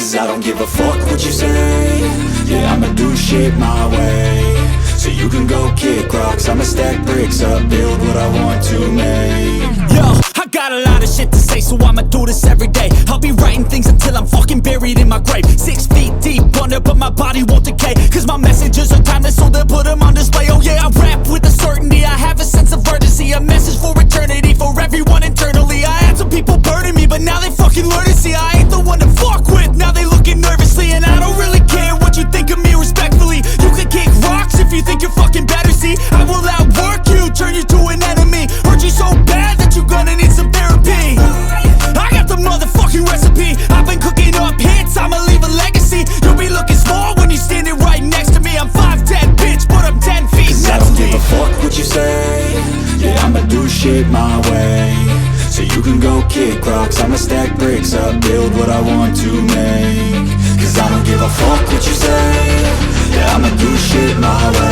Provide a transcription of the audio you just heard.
Cause I don't give a fuck what you say. Yeah, I'ma do shit my way. So you can go kick rocks, I'ma stack bricks up, build what I want to make. Yo, I got a lot of shit to say, so I'ma do this every day. I'll be writing things until I'm fucking buried in my grave. 6 feet deep under, but my body won't decay. Cause my messages are timeless, so they'll put them on display. Oh yeah, I rap with a certainty, I have a sense of urgency. A message for eternity, for everyone internally. I had some people burning me, but now they fucking learn to see I ain't the one to fuck with. Now they looking nervously, and I don't really care what you think of me respectfully. You can kick rocks if you think you're fucking better, see. I will outwork you, turn you to an enemy. Hurt you so bad that you're gonna need some therapy. I got the motherfucking recipe. I've been cooking up hits, I'ma leave a legacy. You'll be looking small when you're standing right next to me. I'm 5'10", bitch, but I'm 10 feet. Cause I don't give a fuck what you say. Yeah, I'ma do shit my way. So you can go kick rocks, I'ma stack bricks up, build what I want to make. Cause I don't give a fuck what you say. Yeah, I'ma do shit my way.